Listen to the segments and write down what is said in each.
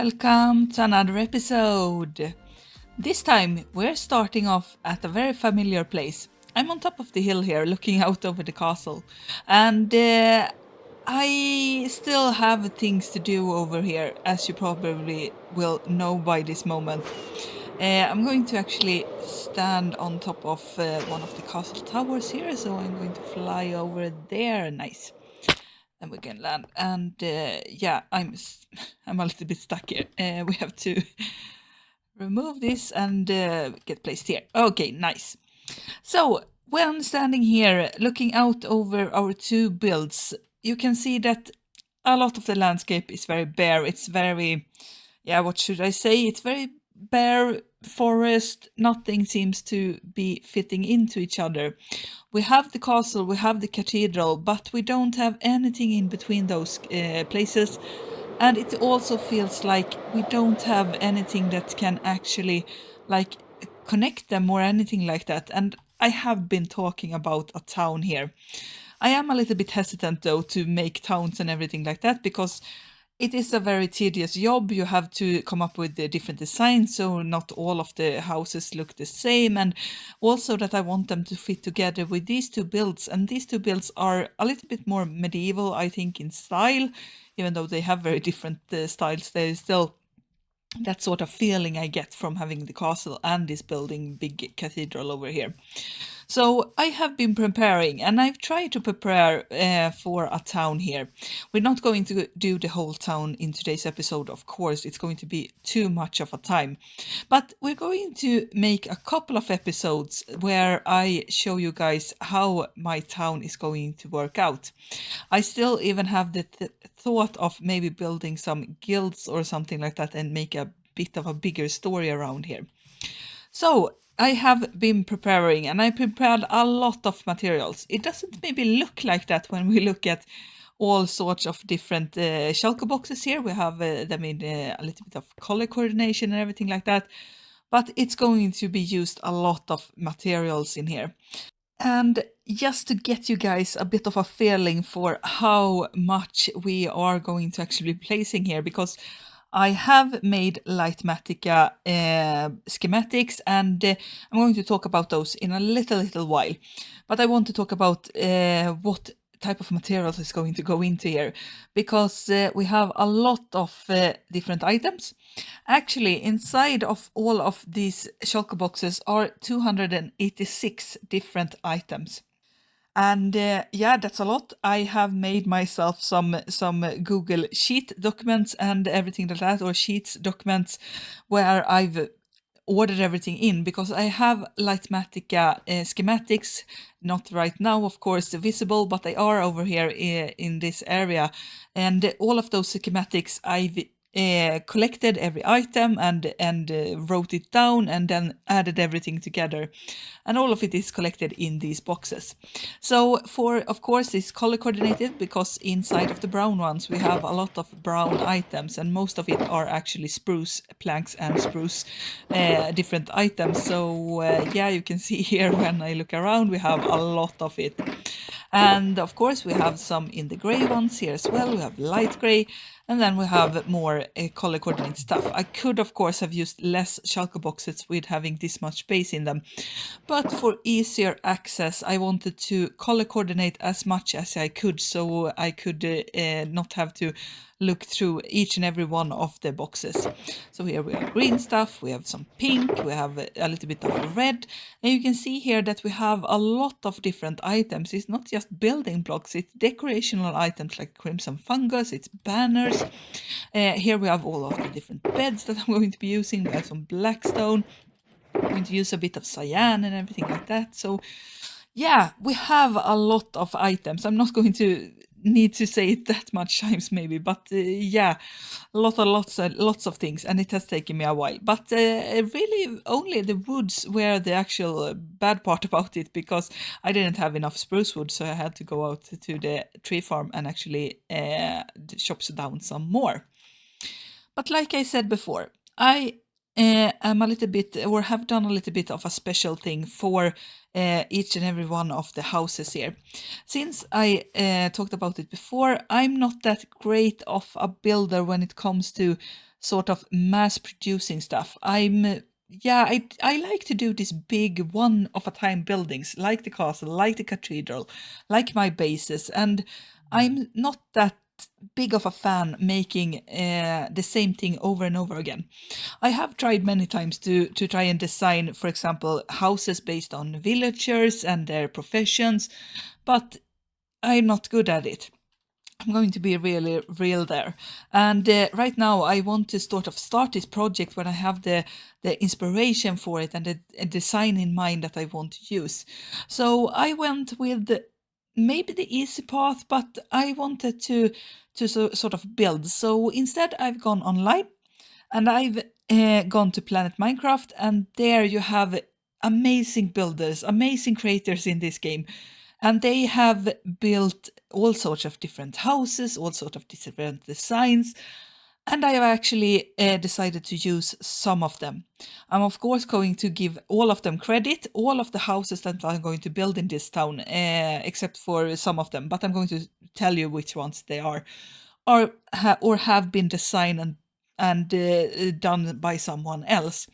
Welcome to another episode. This time we're starting off at a very familiar place. I'm on top of the hill here looking out over the castle, and I still have things to do over here, as you probably will know by this moment. I'm going to actually stand on top of one of the castle towers here, so I'm going to fly over there. Nice. And we can land. And yeah, I'm a little bit stuck here. We have to remove this and get placed here. Okay, nice. So when standing here, looking out over our two builds, you can see that a lot of the landscape is very bare. It's very, yeah, what should I say? It's very bare forest. Nothing seems to be fitting into each other. We have the castle, we have the cathedral, but we don't have anything in between those places. And it also feels like we don't have anything that can actually like connect them or anything like that. And I have been talking about a town here. I am a little bit hesitant though to make towns and everything like that because it is a very tedious job. You have to come up with the different designs, so not all of the houses look the same, and also that I want them to fit together with these two builds. And these two builds are a little bit more medieval, I think, in style, even though they have very different styles. There is still that sort of feeling I get from having the castle and this building big cathedral over here. So I have been preparing, and I've tried to prepare for a town here. We're not going to do the whole town in today's episode, of course. It's going to be too much of a time. But we're going to make a couple of episodes where I show you guys how my town is going to work out. I still even have the thought of maybe building some guilds or something like that and make a bit of a bigger story around here. So I have been preparing, and I prepared a lot of materials. It doesn't maybe look like that when we look at all sorts of different shulker boxes here. We have them in a little bit of color coordination and everything like that. But it's going to be used a lot of materials in here. And just to get you guys a bit of a feeling for how much we are going to actually be placing here, because I have made Lightmatica schematics, and I'm going to talk about those in a little while. But I want to talk about what type of materials is going to go into here, because we have a lot of different items. Actually, inside of all of these shulker boxes are 286 different items. And yeah, that's a lot. I have made myself some Google Sheet documents and everything like that, or Sheets documents, where I've ordered everything in, because I have Lightmatica schematics, not right now, of course, visible, but they are over here in this area. And all of those schematics I've collected every item and wrote it down and then added everything together, and all of it is collected in these boxes. So of course it's color coordinated, because inside of the brown ones we have a lot of brown items, and most of it are actually spruce planks and spruce different items. So yeah, you can see here when I look around we have a lot of it. And of course we have some in the gray ones here as well. We have light gray, and then we have more color coordinate stuff. I could of course have used less shulker boxes with having this much space in them, but for easier access I wanted to color coordinate as much as I could, so I could not have to look through each and every one of the boxes. So here we have green stuff, we have some pink, we have a little bit of red, and you can see here that we have a lot of different items. It's not just building blocks, it's decorational items like crimson fungus, it's banners. Here we have all of the different beds that I'm going to be using. We have some blackstone. I'm going to use a bit of cyan and everything like that. So yeah, we have a lot of items. I'm not going to need to say it that much times maybe, but yeah, lots of things, and it has taken me a while. But really only the woods were the actual bad part about it, because I didn't have enough spruce wood, so I had to go out to the tree farm and actually chop down some more. But like I said before, I am a little bit, or have done a little bit of a special thing for each and every one of the houses here. Since I talked about it before, I'm not that great of a builder when it comes to sort of mass producing stuff. Yeah, I like to do these big one of a time buildings, like the castle, like the cathedral, like my bases, and I'm not that big of a fan making the same thing over and over again. I have tried many times to try and design, for example, houses based on villagers and their professions, but I'm not good at it. I'm going to be really real there. And right now, I want to sort of start this project when I have the inspiration for it and the a design in mind that I want to use. So I went with maybe the easy path, but I wanted to sort of build. So instead, I've gone online and I've gone to Planet Minecraft, and there you have amazing builders, amazing creators in this game. And they have built all sorts of different houses, all sorts of different designs. And I have actually decided to use some of them. I'm, of course, going to give all of them credit, all of the houses that I'm going to build in this town, except for some of them. But I'm going to tell you which ones they are, or have been designed and done by someone else.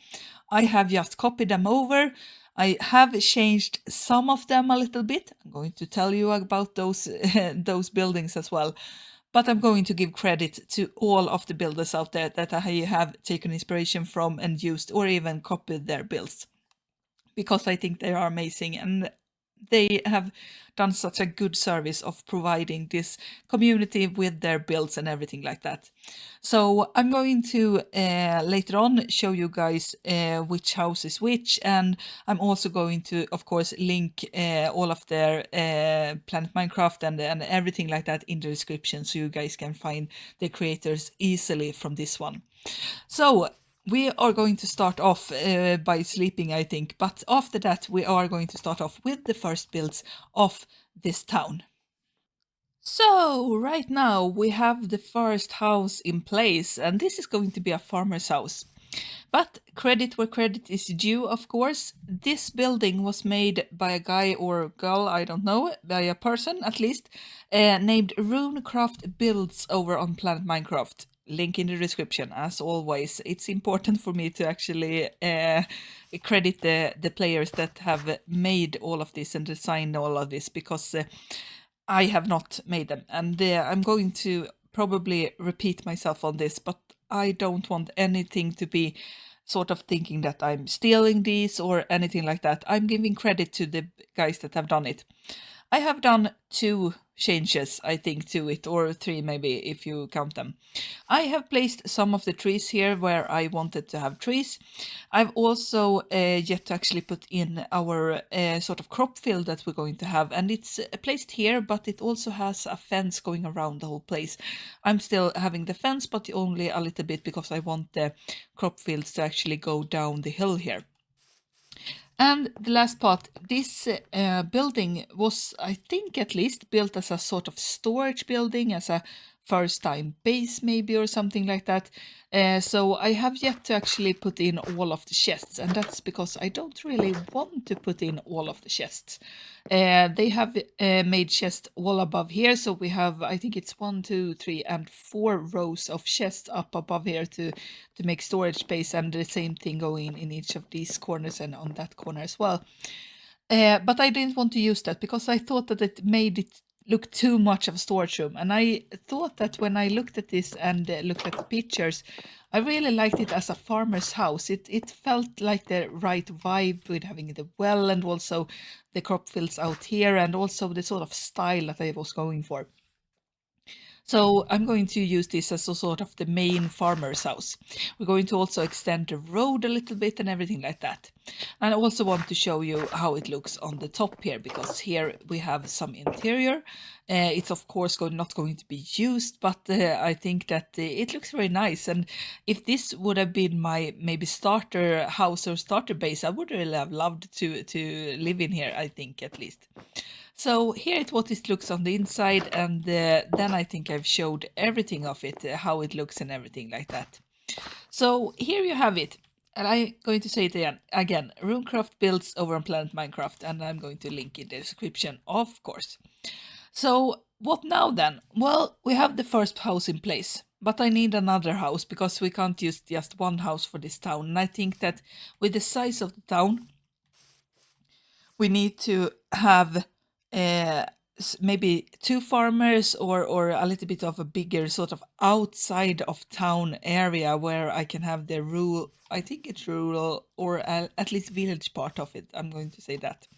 I have just copied them over. I have changed some of them a little bit. I'm going to tell you about those those buildings as well. But I'm going to give credit to all of the builders out there that I have taken inspiration from and used or even copied their builds, because I think they are amazing and they have done such a good service of providing this community with their builds and everything like that. So I'm going to later on show you guys which house is which, and I'm also going to, of course, link all of their Planet Minecraft and everything like that in the description, so you guys can find the creators easily from this one. So we are going to start off by sleeping, I think, but after that we are going to start off with the first builds of this town. So right now we have the first house in place, and this is going to be a farmer's house. But credit where credit is due, of course. This building was made by a guy or girl, I don't know, by a person at least, named RuneCraft Builds over on Planet Minecraft. Link in the description, as always. It's important for me to actually credit the players that have made all of this and designed all of this, because I have not made them. And I'm going to probably repeat myself on this, but I don't want anything to be sort of thinking that I'm stealing these or anything like that. I'm giving credit to the guys that have done it. I have done 2 changes, I think, to it, or 3 maybe if you count them. I have placed some of the trees here where I wanted to have trees. I've also yet to actually put in our sort of crop field that we're going to have, and it's placed here, but it also has a fence going around the whole place. I'm still having the fence, but only a little bit, because I want the crop fields to actually go down the hill here. And the last part, this building was, I think at least, built as a sort of storage building, as a first time base maybe, or something like that. So I have yet to actually put in all of the chests, and that's because I don't really want to put in all of the chests. They have made chests all above here, so we have, I think it's 1, 2, 3, and 4 rows of chests up above here to make storage space, and the same thing going in each of these corners and on that corner as well. But I didn't want to use that because I thought that it made it look too much of a storage room, and I thought that when I looked at this and looked at the pictures, I really liked it as a farmer's house. It felt like the right vibe with having the well and also the crop fields out here, and also the sort of style that I was going for. So I'm going to use this as a sort of the main farmer's house. We're going to also extend the road a little bit and everything like that. And I also want to show you how it looks on the top here, because here we have some interior. It's of course not going to be used, but I think that it looks very nice. And if this would have been my maybe starter house or starter base, I would really have loved to live in here, I think, at least. So here is what it looks on the inside, and then I think I've showed everything of it, how it looks and everything like that. So here you have it, and I'm going to say it again, RuneCraft Builds over on Planet Minecraft, and I'm going to link in the description, of course. So what now then? Well, we have the first house in place. But I need another house because we can't use just one house for this town. And I think that with the size of the town, we need to have uh, maybe two farmers or a little bit of a bigger sort of outside of town area where I can have the rural, I think it's rural or at least village part of it. I'm going to say that.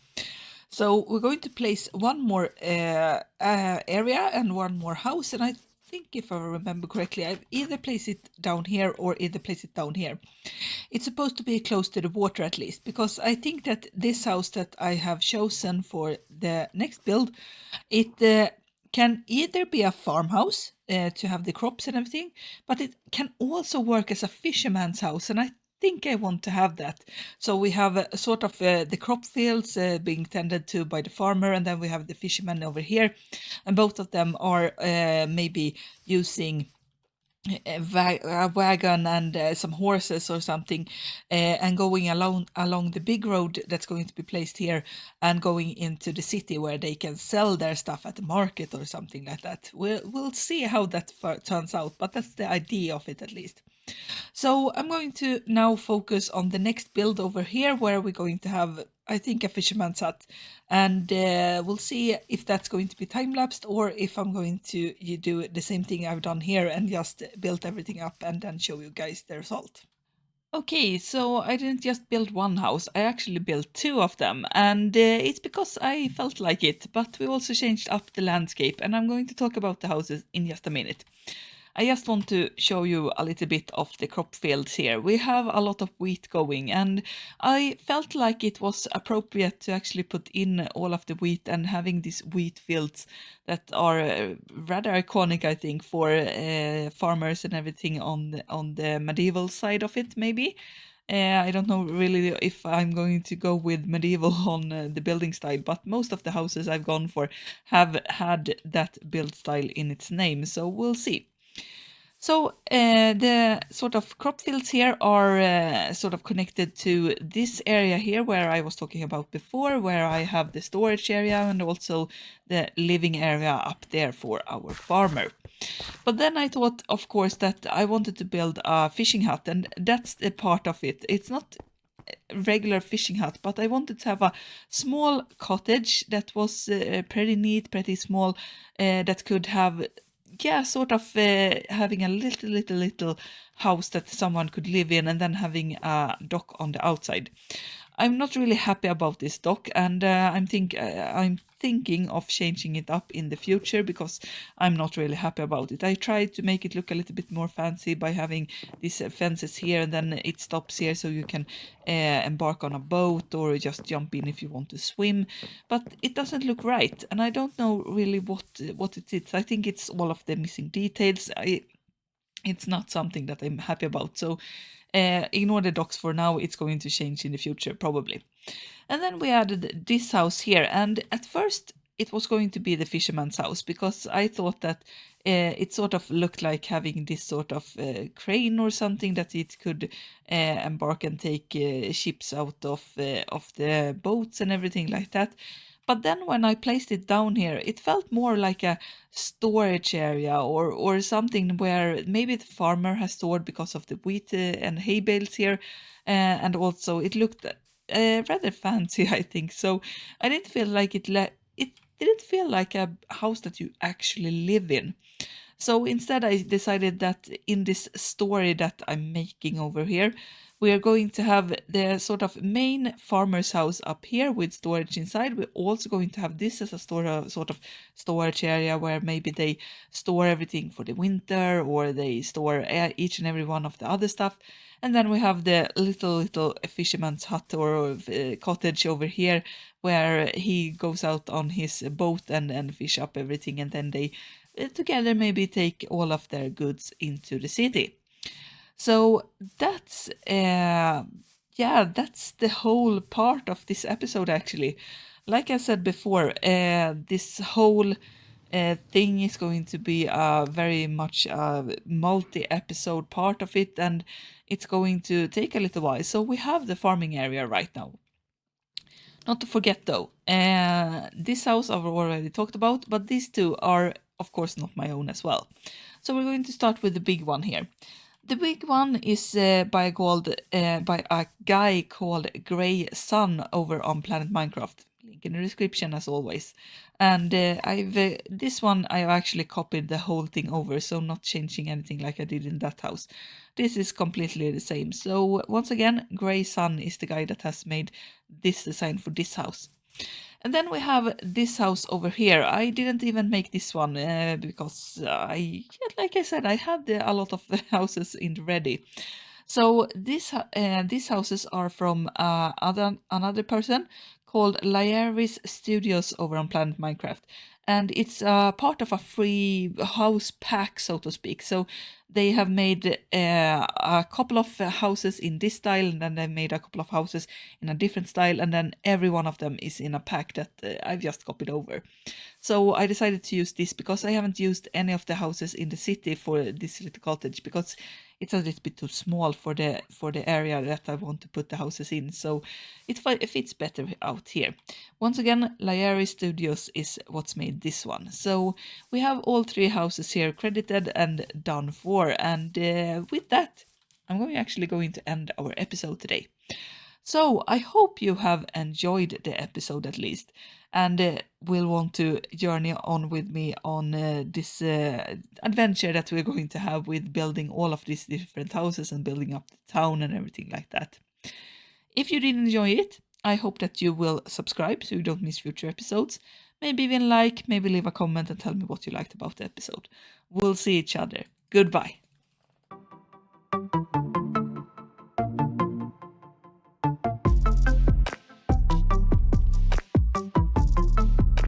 So we're going to place one more area and one more house. And I think if I remember correctly, I've either place it down here or either place it down here. It's supposed to be close to the water at least, because I think that this house that I have chosen for the next build, it can either be a farmhouse to have the crops and everything, but it can also work as a fisherman's house, and I think I want to have that. So we have sort of the crop fields being tended to by the farmer, and then we have the fisherman over here, and both of them are maybe using a wagon and some horses or something, and going along the big road that's going to be placed here and going into the city where they can sell their stuff at the market or something like that. We'll see how that turns out, but that's the idea of it at least. So I'm going to now focus on the next build over here where we're going to have, I think, a fisherman's hut, and we'll see if that's going to be time-lapsed or if I'm going to do the same thing I've done here and just build everything up and then show you guys the result. Okay, so I didn't just build one house, I actually built two of them, and it's because I felt like it, but we also changed up the landscape, and I'm going to talk about the houses in just a minute. I just want to show you a little bit of the crop fields here. We have a lot of wheat going, and I felt like it was appropriate to actually put in all of the wheat and having these wheat fields that are rather iconic, I think, for farmers and everything on the medieval side of it, maybe. I don't know really if I'm going to go with medieval on the building style, but most of the houses I've gone for have had that build style in its name, so we'll see. So the sort of crop fields here are sort of connected to this area here where I was talking about before, where I have the storage area and also the living area up there for our farmer. But then I thought, of course, that I wanted to build a fishing hut, and that's the part of it. It's not a regular fishing hut, but I wanted to have a small cottage that was pretty neat, pretty small, that could have, yeah, sort of having a little house that someone could live in, and then having a dock on the outside. I'm not really happy about this dock, and I'm thinking of changing it up in the future because I'm not really happy about it. I tried to make it look a little bit more fancy by having these fences here, and then it stops here so you can embark on a boat or just jump in if you want to swim. But it doesn't look right, and I don't know really what it is. I think it's all of the missing details. It's not something that I'm happy about. So ignore the docks for now. It's going to change in the future, probably. And then we added this house here. And at first, it was going to be the fisherman's house because I thought that it sort of looked like having this sort of crane or something that it could embark and take ships out of the boats and everything like that. But then when I placed it down here, it felt more like a storage area or something where maybe the farmer has stored because of the wheat and hay bales here. And also it looked rather fancy, I think. So I didn't feel like it didn't feel like a house that you actually live in. So instead, I decided that in this story that I'm making over here, we are going to have the sort of main farmer's house up here with storage inside. We're also going to have this as a sort of storage area where maybe they store everything for the winter or they store each and every one of the other stuff. And then we have the little fisherman's hut or cottage over here where he goes out on his boat and fish up everything, and then they together maybe take all of their goods into the city. So that's that's the whole part of this episode actually. Like I said before, this whole thing is going to be very much a multi-episode part of it, and it's going to take a little while. So we have the farming area right now. Not to forget though, this house I've already talked about, but these two are of course not my own as well. So we're going to start with the big one here. The big one is by a guy called GraySun over on Planet Minecraft. Link in the description as always. And this one I've actually copied the whole thing over, so not changing anything like I did in that house. This is completely the same. So once again, GraySun is the guy that has made this design for this house. And then we have this house over here. I didn't even make this one because like I said, I had a lot of houses in ready. So these houses are from another person called Laeris Studios over on Planet Minecraft, and it's part of a free house pack, so to speak. So they have made a couple of houses in this style, and then they made a couple of houses in a different style, and then every one of them is in a pack that I've just copied over. So I decided to use this because I haven't used any of the houses in the city for this little cottage because it's a little bit too small for the area that I want to put the houses in. So it fits better out here. Once again, Laeri Studios is what's made this one. So we have all three houses here credited and done for. And with that, I'm actually going to end our episode today. So I hope you have enjoyed the episode at least, and will want to journey on with me on this adventure that we're going to have with building all of these different houses and building up the town and everything like that. If you did enjoy it, I hope that you will subscribe so you don't miss future episodes. Maybe even like, maybe leave a comment and tell me what you liked about the episode. We'll see each other. Goodbye.